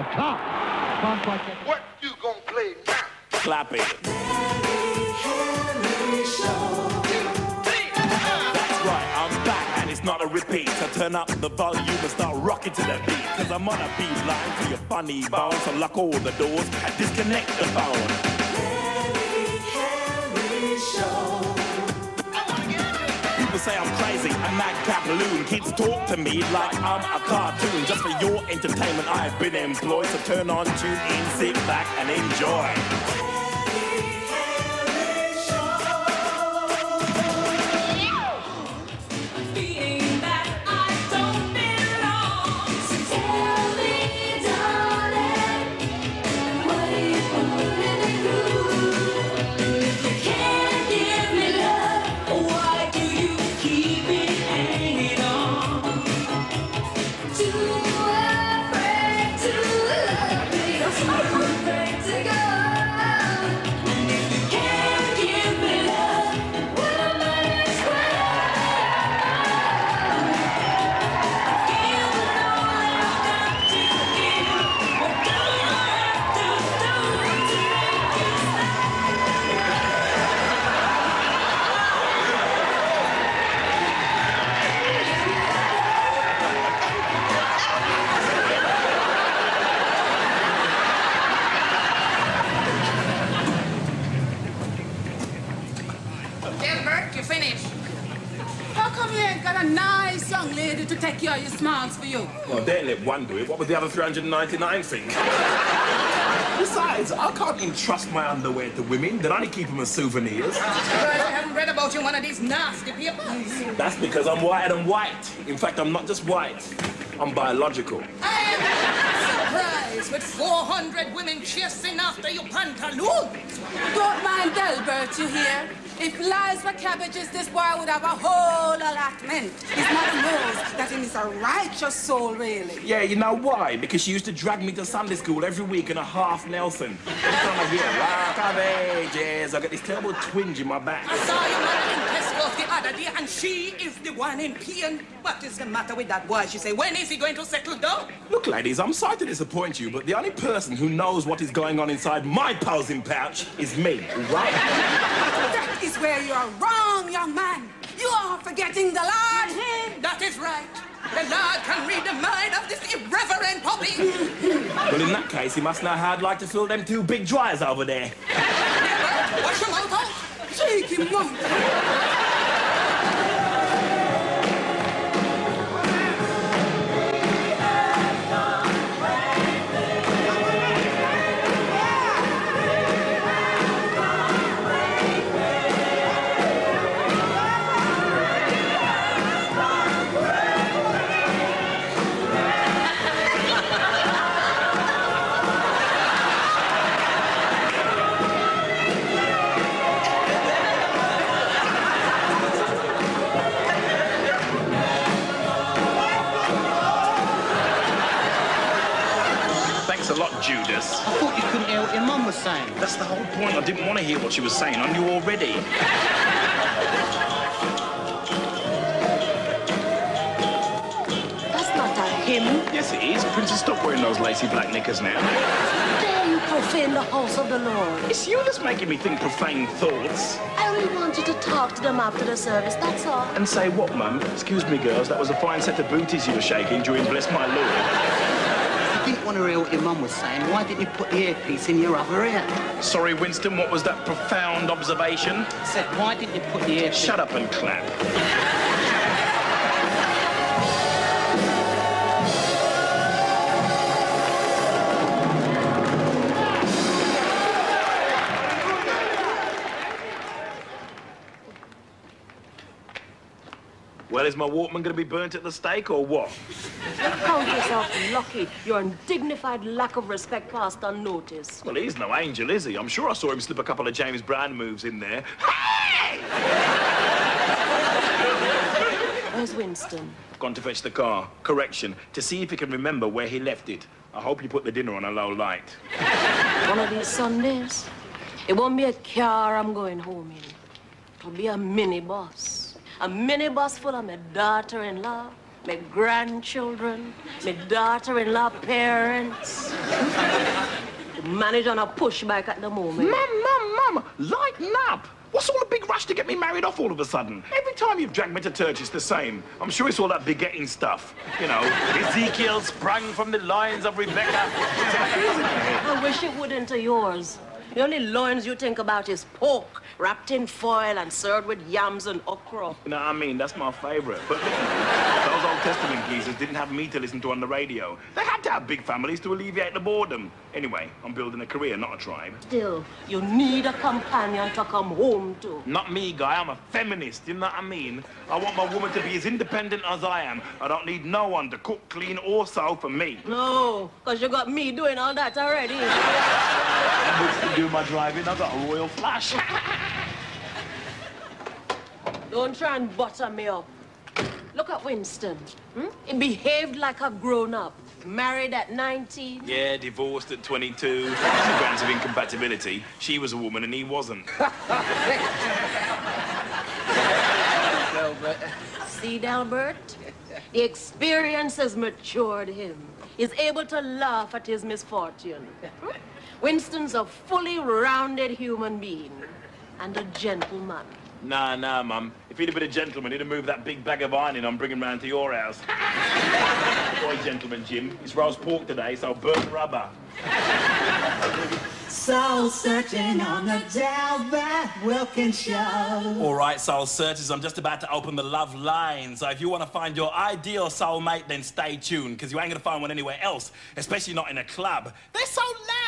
the top. What you gonna play now? Clap it. That's right, I'm back and it's not a repeat. So turn up the volume and start rocking to the beat. Cause I'm on a beat line for your funny bones. So lock all the doors and disconnect the phone. People say I'm crazy, a madcap loon. Kids talk to me like I'm a cartoon. Just for your entertainment I've been employed. So turn on, tune in, sit back and enjoy. To take care of your smarts for you. Well, don't let one do it. What would the other 399 think? Besides, I can't entrust my underwear to women. They'll only keep them as souvenirs. I haven't read about you in one of these nasty papers. That's because I'm whiter than white. In fact, I'm not just white. I'm biological. I am surprised with 400 women chasing after your pantaloons. Don't mind Delbert, you hear? If lies were cabbages, this boy would have a whole allotment. His mother knows that he is a righteous soul, really. Yeah, you know why? Because she used to drag me to Sunday school every week in a half Nelson. Every time I hear cabbages, I get this terrible twinge in my back. I saw your mother in Tesco's the other day, and she is the one in pain. What is the matter with that boy? She said, when is he going to settle down? Look, ladies, I'm sorry to disappoint you, but the only person who knows what is going on inside my posing pouch is me, right? That is where you are wrong, young man. You are forgetting the Lord. That is right. The Lord can read the mind of this irreverent puppy. Well, in that case, he must know how I'd like to fill them two big dryers over there. Never. Wash your mouth out. Shake him mouth. A lot, Judas. I thought you couldn't hear what your mum was saying. That's the whole point. I didn't want to hear what she was saying. I knew already. That's not a hymn. Yes, it is. Princess, stop wearing those lacy black knickers now. Dare you profane the house of the Lord? It's you that's making me think profane thoughts. I only want you to talk to them after the service, that's all. And say what, Mum? Excuse me, girls, that was a fine set of booties you were shaking during Bless My Lord. You didn't want to hear what your mum was saying. Why didn't you put the earpiece in your other ear? Sorry, Winston, what was that profound observation? I said, why didn't you put the earpiece... Shut up and clap. Well, is my Walkman going to be burnt at the stake or what? Count yourself lucky. Your undignified lack of respect passed unnoticed. Well, he's no angel, is he? I'm sure I saw him slip a couple of James Brown moves in there. Hey! Where's Winston? Gone to fetch the car. Correction, to see if he can remember where he left it. I hope you put the dinner on a low light. One of these Sundays, it won't be a car I'm going home in. It'll be a minibus. A minibus full of my daughter-in-law, my grandchildren, my daughter-in-law parents. Manage on a push bike at the moment. Mum, lighten up. What's all the big rush to get me married off all of a sudden? Every time you've dragged me to church, it's the same. I'm sure it's all that begetting stuff. You know, Ezekiel sprang from the loins of Rebecca. I wish it wouldn't to yours. The only loins you think about is pork, wrapped in foil and served with yams and okra. You know what I mean? That's my favourite. But those Old Testament geezers didn't have me to listen to on the radio. They had to have big families to alleviate the boredom. Anyway, I'm building a career, not a tribe. Still, you need a companion to come home to. Not me, guy. I'm a feminist, you know what I mean? I want my woman to be as independent as I am. I don't need no one to cook, clean, or sew for me. No, because you got me doing all that already. To do my driving, I've got a royal flash. Don't try and butter me up. Look at Winston. He behaved like a grown-up. Married at 19. Yeah, divorced at 22. 2 grams of incompatibility. She was a woman and he wasn't. See, Delbert? The experience has matured him. He's able to laugh at his misfortune. Winston's a fully rounded human being and a gentleman. Nah, Mum. If he'd have been a gentleman, he'd have moved that big bag of ironing I'm bringing round to your house. Boy, gentleman, Jim. It's roast pork today, so burn rubber. Soul searching on the Delbert Wilkins Show. All right, soul searchers, I'm just about to open the love line. So if you want to find your ideal soulmate, then stay tuned, because you ain't going to find one anywhere else, especially not in a club. They're so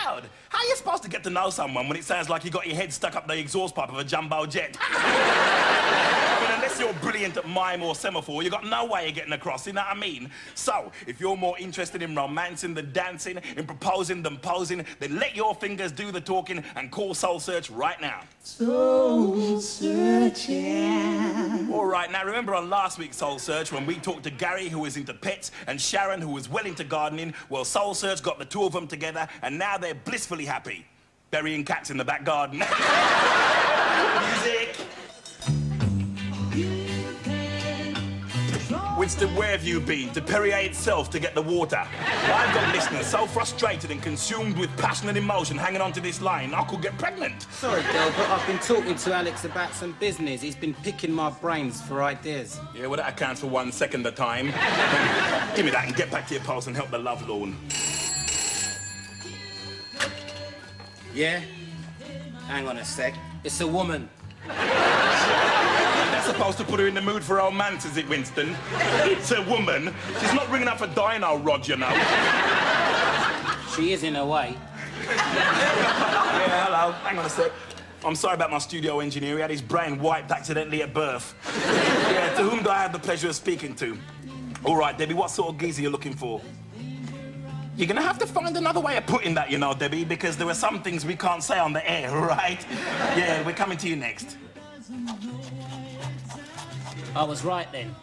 loud. How are you supposed to get to know someone when it sounds like you got your head stuck up the exhaust pipe of a jumbo jet? I mean, unless you're brilliant at mime or semaphore, you've got no way of getting across, you know what I mean? So, if you're more interested in romancing than dancing, in proposing than posing, then let your fingers do the talking and call Soul Search right now. Soul searching. All right, now remember on last week's Soul Search when we talked to Gary, who was into pets, and Sharon, who was well into gardening? Well, Soul Search got the 2 of them together, and now they're blissfully happy. Burying cats in the back garden. Music. Winston, where have you been? To Perrier itself to get the water. I've got listeners so frustrated and consumed with passion and emotion hanging on to this line, I could get pregnant. Sorry, Delbert, I've been talking to Alex about some business. He's been picking my brains for ideas. Yeah, well, that accounts for 1 second at a time. Give me that and get back to your post and help the love lawn. Yeah? Hang on a sec. It's a woman. That's supposed to put her in the mood for romance, is it, Winston? It's a woman. She's not ringing up for dino rod, you know. She is in a way. Yeah, hello. Hang on a sec. I'm sorry about my studio engineer. He had his brain wiped accidentally at birth. Yeah, to whom do I have the pleasure of speaking to? All right, Debbie, what sort of geezer are you looking for? You're gonna have to find another way of putting that, you know, Debbie, because there are some things we can't say on the air, right? Yeah, we're coming to you next. I was right then.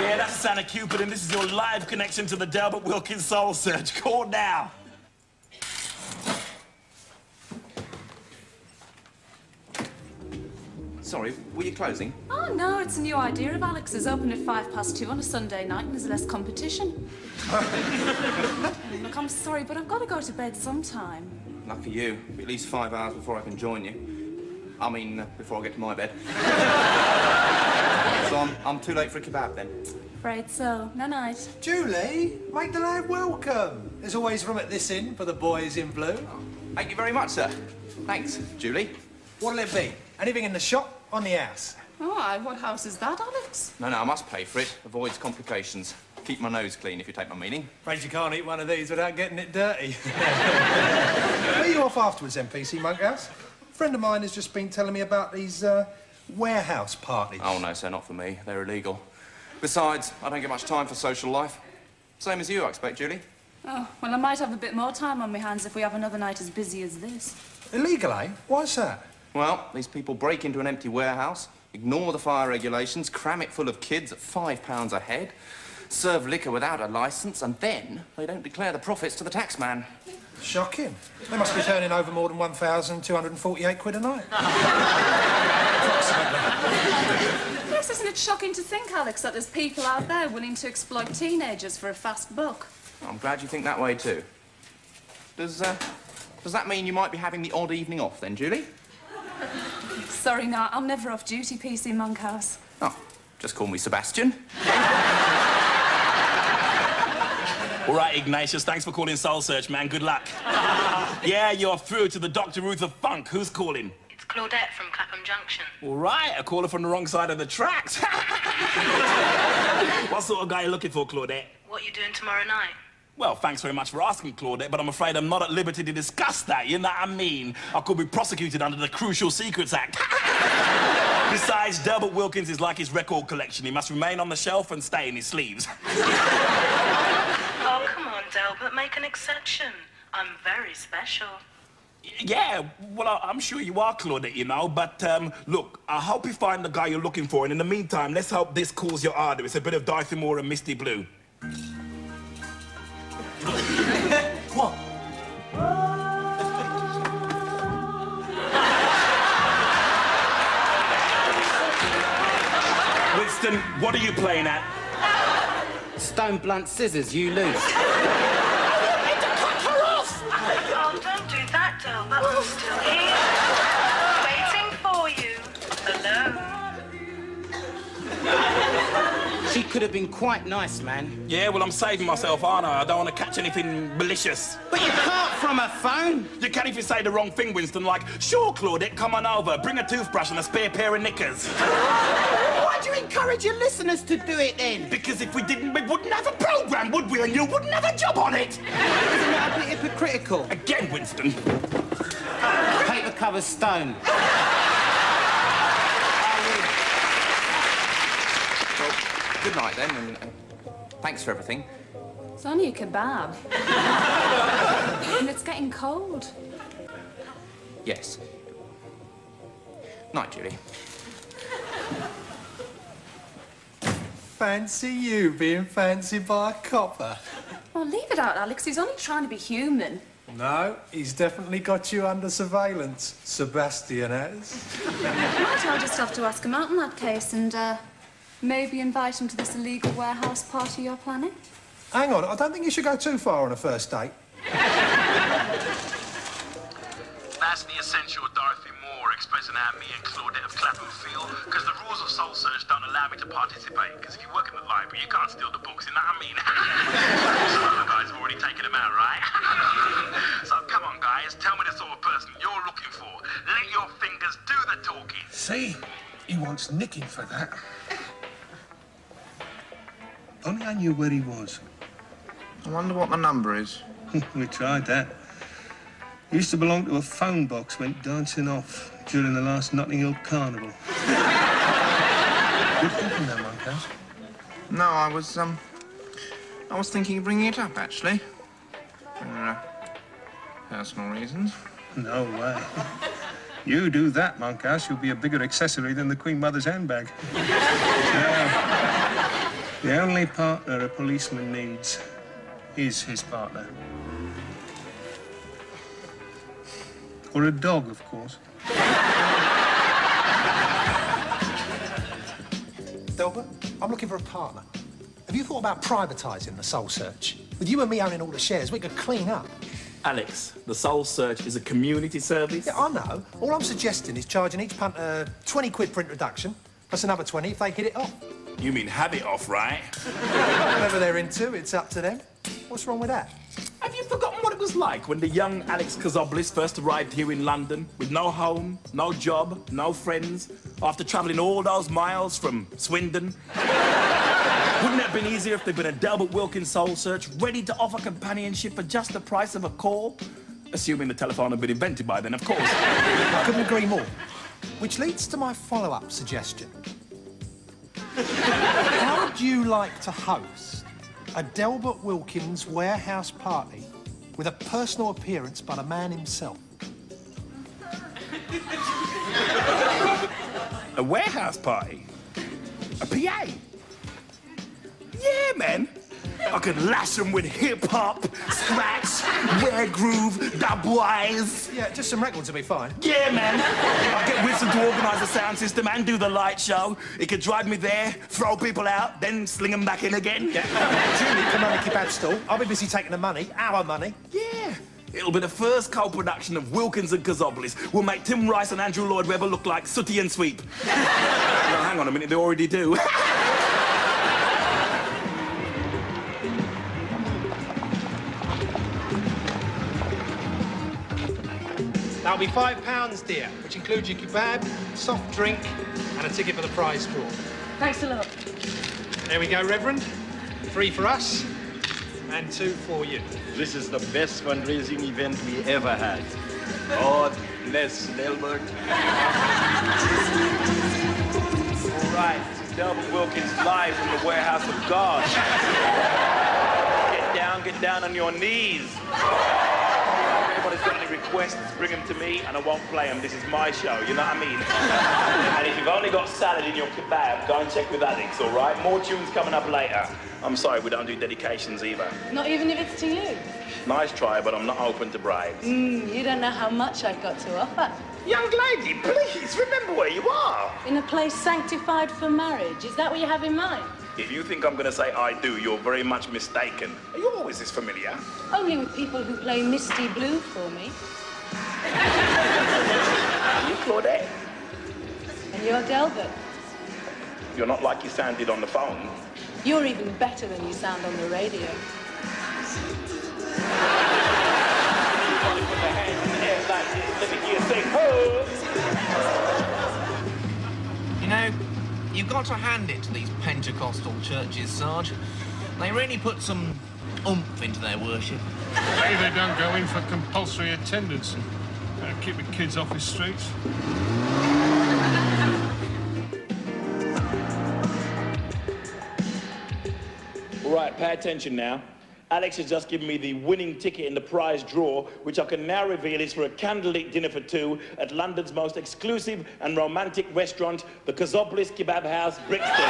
Yeah, that's Santa Cupid, and this is your live connection to the Delbert Wilkins Soul Search. Call now. Sorry, were you closing? Oh, no, it's a new idea of Alex's. Open at 2:05 on a Sunday night and there's less competition. Look, I'm sorry, but I've got to go to bed sometime. Lucky you. At least 5 hours before I can join you. I mean, before I get to my bed. So I'm too late for a kebab then. Afraid so. No-night. Julie, make the lad welcome. There's always room at this inn for the boys in blue. Thank you very much, sir. Thanks, Julie. What'll it be? Anything in the shop, on the house? Oh, what house is that, Alex? No, I must pay for it. Avoids complications. Keep my nose clean, if you take my meaning. Afraid you can't eat one of these without getting it dirty. Where are you off afterwards, NPC Monkhouse? A friend of mine has just been telling me about these warehouse parties. Oh, no, sir, not for me. They're illegal. Besides, I don't get much time for social life. Same as you, I expect, Julie. Oh, well, I might have a bit more time on my hands if we have another night as busy as this. Illegal, eh? Why's that? Well, these people break into an empty warehouse, ignore the fire regulations, cram it full of kids at £5 a head, serve liquor without a licence, and then they don't declare the profits to the taxman. Shocking. They must be turning over more than 1,248 quid a night. Yes, isn't it shocking to think, Alex, that there's people out there willing to exploit teenagers for a fast buck? I'm glad you think that way too. Does that mean you might be having the odd evening off then, Julie? Sorry, no, I'm never off duty, PC Monkhouse. Oh, just call me Sebastian. All right, Ignatius, thanks for calling Soul Search, man. Good luck. Yeah, you're through to the Dr. Ruth of Funk. Who's calling? It's Claudette from Clapham Junction. All right, a caller from the wrong side of the tracks. What sort of guy are you looking for, Claudette? What are you doing tomorrow night? Well, thanks very much for asking, Claudette, but I'm afraid I'm not at liberty to discuss that, you know what I mean? I could be prosecuted under the Crucial Secrets Act. Besides, Delbert Wilkins is like his record collection. He must remain on the shelf and stay in his sleeves. Oh, come on, Delbert, make an exception. I'm very special. Yeah, well, I'm sure you are, Claudette, you know, but, look, I hope you find the guy you're looking for, and in the meantime, let's hope this cools your ardor. It's a bit of Dorothy Moore and Misty Blue. What? Winston, what are you playing at? Stone blunt scissors, you lose. Oh, don't do that, Delbert. I'm still here. Waiting for you. Hello. She could have been quite nice, man. Yeah, well, I'm saving myself, aren't I? I don't want to catch anything malicious. But you can't from a phone. You can if you say the wrong thing, Winston, like, sure, Claudette, come on over, bring a toothbrush and a spare pair of knickers. Why'd you encourage your listeners to do it then? Because if we didn't, we wouldn't have a programme, would we? And you wouldn't have a job on it. Isn't that a bit hypocritical? Again, Winston. Paper covers stone. Good night then, and thanks for everything. It's only a kebab. And it's getting cold. Yes. Night, Julie. Fancy you being fancied by a copper. Oh, leave it out, Alex. He's only trying to be human. No, he's definitely got you under surveillance, Sebastian has. Might I'll just have to ask him out in that case and, maybe invite him to this illegal warehouse party you're planning? Hang on, I don't think you should go too far on a first date. That's the essential Dorothy Moore expressing how me and Claudette of Clapham feel, because the rules of Soul Search don't allow me to participate, because if you work in the library, you can't steal the books, you know what I mean? Some other guys have already taken them out, right? So come on, guys, tell me the sort of person you're looking for. Let your fingers do the talking. See? He wants nicking for that. Only I knew where he was. I wonder what the number is. We tried that. He used to belong to a phone box, went dancing off during the last Notting Hill Carnival. Good thinking, that, Monkhouse. No, I was thinking of bringing it up, actually. For personal reasons. No way. You do that, Monkhouse, you'll be a bigger accessory than the Queen Mother's handbag. The only partner a policeman needs is his partner. Or a dog, of course. Delbert, I'm looking for a partner. Have you thought about privatising the Soul Search? With you and me owning all the shares, we could clean up. Alex, the Soul Search is a community service. Yeah, I know. All I'm suggesting is charging each punter 20 quid for introduction, plus another 20 if they hit it off. You mean have it off, right? Whatever they're into, it's up to them. What's wrong with that? Have you forgotten what it was like when the young Alex Kazoblis first arrived here in London with no home, no job, no friends, after travelling all those miles from Swindon? Wouldn't it have been easier if there'd been a Delbert Wilkins Soul Search ready to offer companionship for just the price of a call? Assuming the telephone had been invented by then, of course. I couldn't agree more. Which leads to my follow-up suggestion. How would you like to host a Delbert Wilkins warehouse party with a personal appearance by the man himself? A warehouse party? A PA? Yeah, man. I could lash them with hip-hop, scratch, rare groove, dubwise. Yeah, just some records will be fine. Yeah, man. I'll get Winston to organise the sound system and do the light show. He could drive me there, throw people out, then sling them back in again. Yeah. Julie can run a kebab stall. I'll be busy taking the money, our money. Yeah. It'll be the first co-production of Wilkins and Kazoblis. We'll make Tim Rice and Andrew Lloyd Webber look like Sooty and Sweep. No, hang on a minute, they already do. That'll be £5, dear, which includes your kebab, soft drink, and a ticket for the prize draw. Thanks a lot. There we go, Reverend. 3 for us, and 2 for you. This is the best fundraising event we ever had. God bless Delbert. All right, this is Delbert Wilkins live from the Warehouse of God. Get down on your knees. If anybody's got any requests, bring them to me and I won't play them. This is my show, you know what I mean? And if you've only got salad in your kebab, go and check with Alex, all right? More tunes coming up later. I'm sorry, we don't do dedications either. Not even if it's to you? Nice try, but I'm not open to bribes. You don't know how much I've got to offer. Young lady, please, remember where you are. In a place sanctified for marriage. Is that what you have in mind? If you think I'm going to say I do, you're very much mistaken. Are you always this familiar? Only with people who play Misty Blue for me. You Claudette? And you're Delbert. You're not like you sounded on the phone. You're even better than you sound on the radio. Put the hands in the air like this. Let me hear you say, ho! You know, you've got to hand it to these Pentecostal churches, Sarge. They really put some oomph into their worship. Maybe they don't go in for compulsory attendance and keep the kids off the streets. All right, pay attention now. Alex has just given me the winning ticket in the prize draw, which I can now reveal is for a candlelit dinner for 2 at London's most exclusive and romantic restaurant, the Kazoblis Kebab House, Brixton.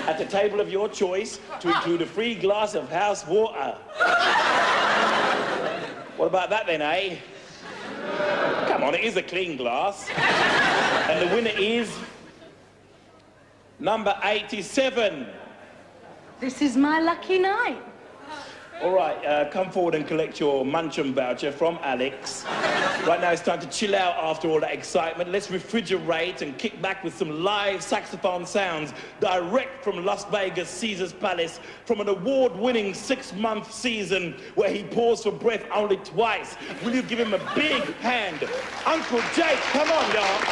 At the table of your choice, to include a free glass of house water. What about that then, eh? Come on, it is a clean glass. And the winner is number 87. This is my lucky night. All right, come forward and collect your Muncham voucher from Alex. Right now it's time to chill out after all that excitement. Let's refrigerate and kick back with some live saxophone sounds direct from Las Vegas Caesar's Palace from an award-winning 6-month season where he paused for breath only twice. Will you give him a big hand? Uncle Jake, come on, y'all.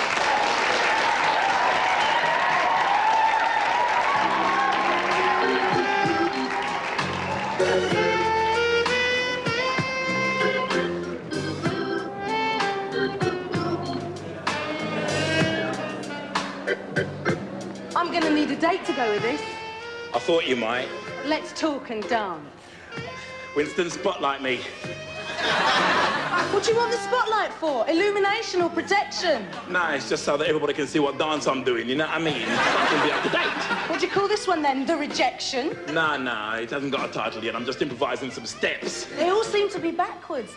I'm gonna need a date to go with this. I thought you might. Let's talk and dance. Winston, spotlight me. What do you want the spotlight for? Illumination or protection? Nah, it's just so that everybody can see what dance I'm doing, you know what I mean? So I can be up to date. What do you call this one then? The rejection? Nah, it hasn't got a title yet. I'm just improvising some steps. They all seem to be backwards.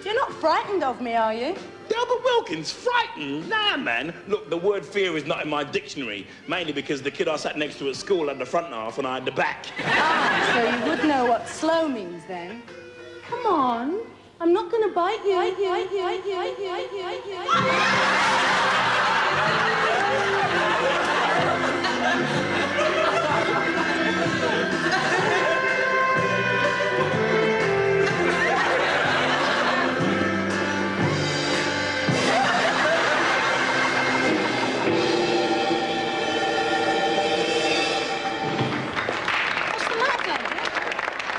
You're not frightened of me, are you? Delbert Wilkins, frightened? Nah, man. Look, the word fear is not in my dictionary, mainly because the kid I sat next to at school had the front half and I had the back. Ah, so you would know what slow means then. Come on. I'm not going to bite you.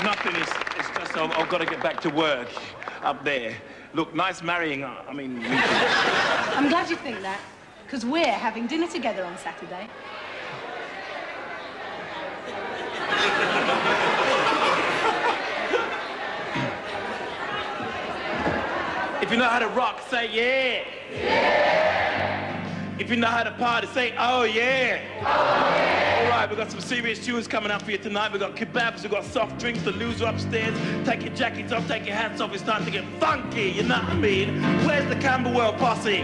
Nothing, it's just I've got to get back to work up there. Look, nice marrying, I mean... I'm glad you think that, because we're having dinner together on Saturday. If you know how to rock, say yeah. Yeah. If you know how to party, say oh yeah. Oh yeah. All right, right, we've got some serious tunes coming up for you tonight. We've got kebabs, we've got soft drinks, the loser upstairs. Take your jackets off, take your hats off. It's time to get funky, you know what I mean? Where's the Camberwell posse?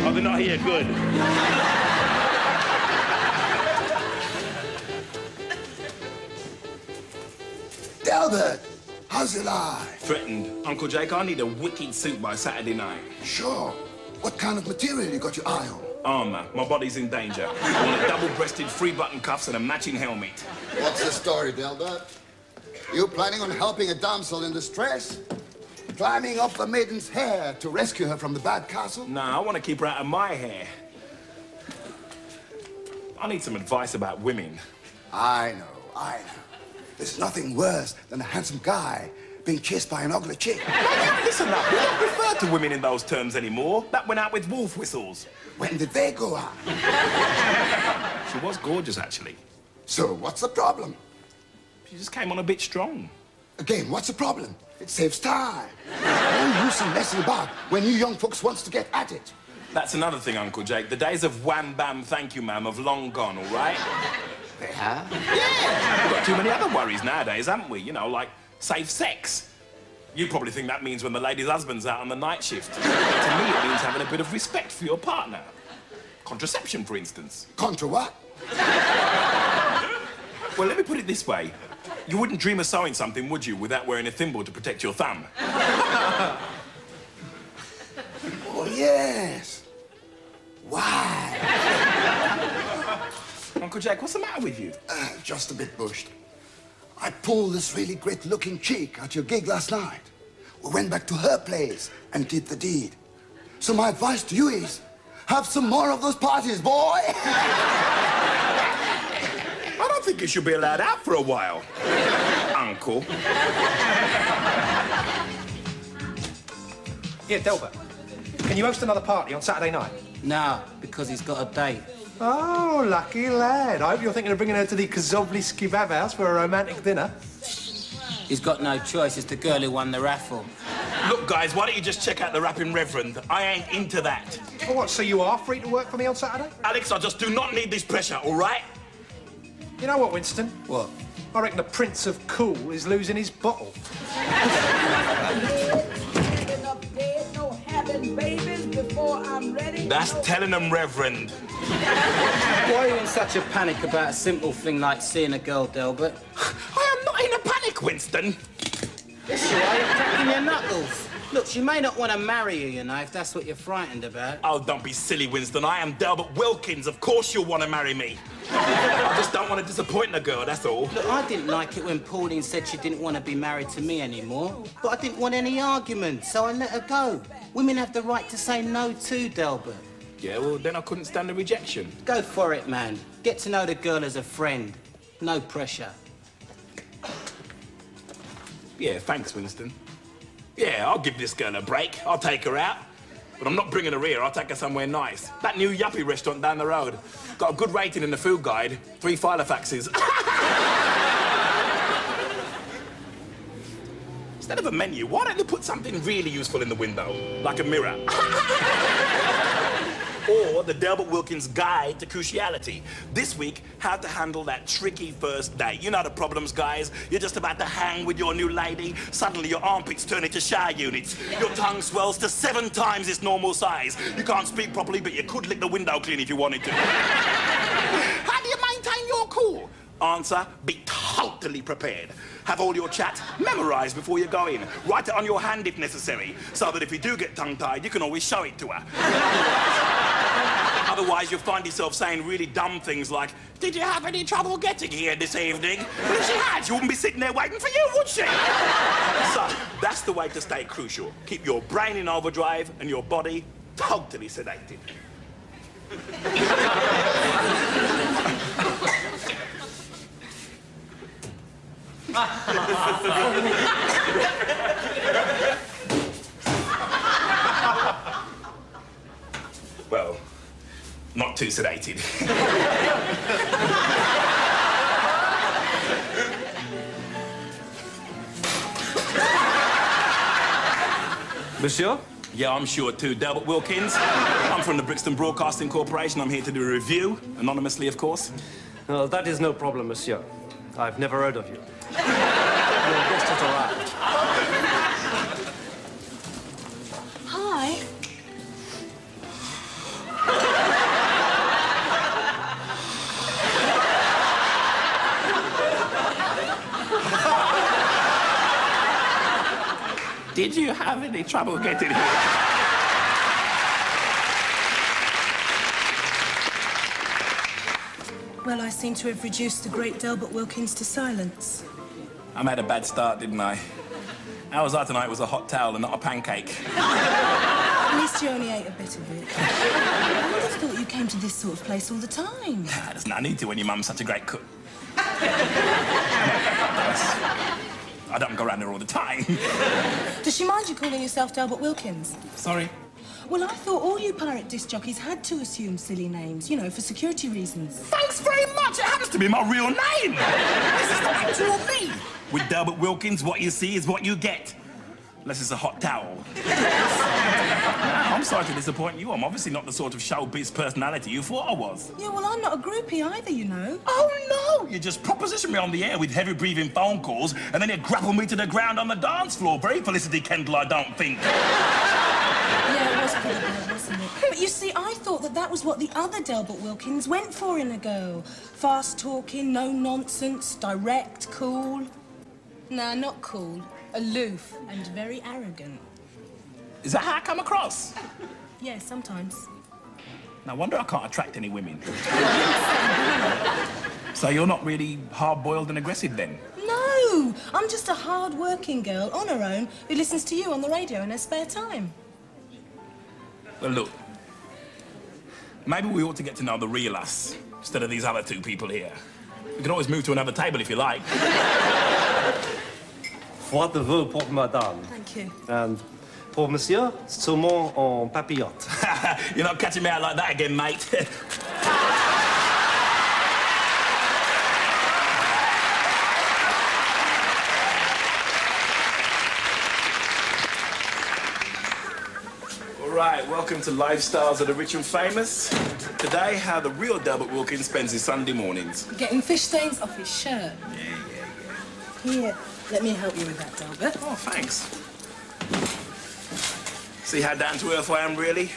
Oh, they're not here, good. Delbert, how's your life? Threatened. Uncle Jake, I need a wicked suit by Saturday night. Sure. What kind of material you got your eye on? Armour. My body's in danger. I want a double-breasted, three-button cuffs and a matching helmet. What's the story, Delbert? You planning on helping a damsel in distress? Climbing up the maiden's hair to rescue her from the bad castle? No, I want to keep her out of my hair. I need some advice about women. I know. There's nothing worse than a handsome guy being chased by an ugly chick. Listen up, we don't refer to women in those terms anymore. That went out with wolf whistles. When did they go out? She was gorgeous, actually. So, what's the problem? She just came on a bit strong. Again, what's the problem? It saves time. No use in messing about when you young folks wants to get at it. That's another thing, Uncle Jake. The days of wham, bam, thank you, ma'am, have long gone, all right? They have? Yeah! We've got too many other worries nowadays, haven't we? You know, like safe sex. You probably think that means when the lady's husband's out on the night shift. To me, it means having a bit of respect for your partner. Contraception, for instance. Contra what? Well, let me put it this way. You wouldn't dream of sewing something, would you, without wearing a thimble to protect your thumb? Oh, yes. Why? Uncle Jack, what's the matter with you? Just a bit bushed. I pulled this really great-looking chick at your gig last night. We went back to her place and did the deed. So my advice to you is, have some more of those parties, boy! I don't think you should be allowed out for a while, Uncle. Yeah, Delbert, can you host another party on Saturday night? No, because he's got a date. Oh, lucky lad. I hope you're thinking of bringing her to the Kazovli Kebab House for a romantic dinner. He's got no choice. It's the girl who won the raffle. Look, guys, why don't you just check out the rapping Reverend? I ain't into that. Oh, what, so you are free to work for me on Saturday? Alex, I just do not need this pressure, all right? You know what, Winston? What? I reckon the Prince of Cool is losing his bottle. That's telling them, Reverend. Why are you in such a panic about a simple thing like seeing a girl, Delbert? I am not in a panic, Winston. Yes, you are. You're cracking your knuckles. Look, she may not want to marry you, you know, if that's what you're frightened about. Oh, don't be silly, Winston. I am Delbert Wilkins. Of course you'll want to marry me. I just don't want to disappoint a girl, that's all. Look, I didn't like it when Pauline said she didn't want to be married to me anymore. But I didn't want any argument, so I let her go. Women have the right to say no too, Delbert. Yeah, well, then I couldn't stand the rejection. Go for it, man. Get to know the girl as a friend. No pressure. Yeah, thanks, Winston. Yeah, I'll give this girl a break. I'll take her out. But I'm not bringing her here. I'll take her somewhere nice. That new yuppie restaurant down the road. Got a good rating in the food guide. 3 filofaxes. Instead of a menu, why don't they put something really useful in the window? Like a mirror. Or the Delbert Wilkins Guide to Cruciality. This week, how to handle that tricky first date. You know the problems, guys. You're just about to hang with your new lady. Suddenly, your armpits turn into shower units. Your tongue swells to 7 times its normal size. You can't speak properly, but you could lick the window clean if you wanted to. How do you maintain your cool? Answer, be totally prepared. Have all your chat memorized before you go in. Write it on your hand if necessary, so that if you do get tongue-tied, you can always show it to her. Otherwise, you'll find yourself saying really dumb things like, did you have any trouble getting here this evening? Well, if she had, she wouldn't be sitting there waiting for you, would she? So, that's the way to stay crucial. Keep your brain in overdrive and your body totally sedated. Well, not too sedated. Monsieur? Yeah, I'm sure too. Delbert Wilkins. I'm from the Brixton Broadcasting Corporation. I'm here to do a review, anonymously, of course. No, that is no problem, monsieur. I've never heard of you. Your guest has arrived. Hi. Did you have any trouble getting here? Well, I seem to have reduced the great Delbert Wilkins to silence. I made a bad start, didn't I? How was I tonight? It was a hot towel and not a pancake. At least you only ate a bit of it. I would have thought you came to this sort of place all the time. There's no need to when your mum's such a great cook. I don't go around there all the time. Does she mind you calling yourself Delbert Wilkins? Sorry? Well, I thought all you pirate disc jockeys had to assume silly names, you know, for security reasons. Thanks very much. It happens to be my real name. This is not actual me. With Delbert Wilkins, what you see is what you get. Unless it's a hot towel. I'm sorry to disappoint you. I'm obviously not the sort of showbiz personality you thought I was. Yeah, well, I'm not a groupie either, you know. Oh, no! You just proposition me on the air with heavy-breathing phone calls, and then you grapple me to the ground on the dance floor. Very Felicity Kendall, I don't think. Yeah, it was pretty bad, wasn't it? But you see, I thought that was what the other Delbert Wilkins went for in a girl. Fast-talking, no-nonsense, direct, cool. Nah, not cool. Aloof and very arrogant. Is that how I come across? Yeah, sometimes. No wonder I can't attract any women. So you're not really hard-boiled and aggressive, then? No! I'm just a hard-working girl on her own who listens to you on the radio in her spare time. Well, look. Maybe we ought to get to know the real us instead of these other two people here. We can always move to another table if you like. Froid de veau pour madame. Thank you. And pour monsieur, saumon en papillote. You're not catching me out like that again, mate. All right, welcome to Lifestyles of the Rich and Famous. Today, how the real Delbert Wilkins spends his Sunday mornings. Getting fish stains off his shirt. Yeah. Here, let me help you with that, Delbert. Oh, thanks. See how down to earth I am, really?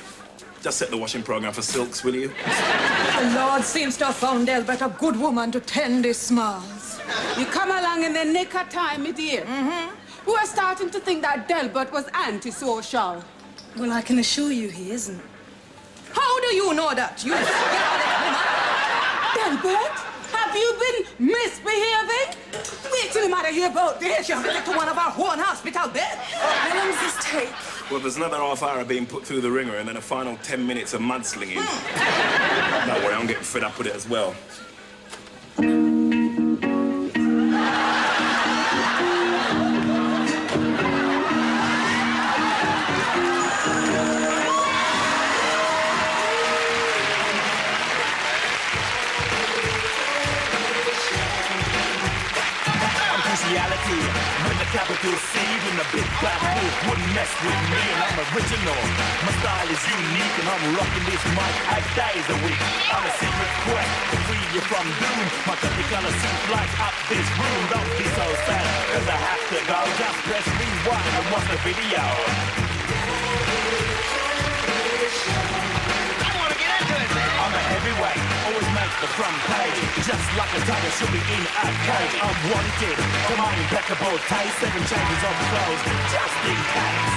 Just set the washing program for silks, will you? The Lord seems to have found Delbert a good woman to tend his smiles. You come along in the nick of time, my dear. We were starting to think that Delbert was antisocial. Well, I can assure you he isn't. How do you know that, you Delbert, have you been misbehaving? Wait till the matter here about this. You have to take to one of our own hospital beds. How long does this take? Well, there's another half hour of being put through the ringer and then a final 10 minutes of mudslinging. Don't worry, I'm getting fed up with it as well. When the capital C, when the big black wolf wouldn't mess with me, and I'm original. My style is unique, and I'm rocking this mic 8 days a week. On a secret quest to free you from doom. My technicolor suit lights up this room. Don't be so sad, cause I have to go. Just press rewind and watch the video. I'm a heavyweight, always make the front page. Just like a tiger should be in a cage. I'm wanted for my impeccable taste. 7 changes of clothes, just in case.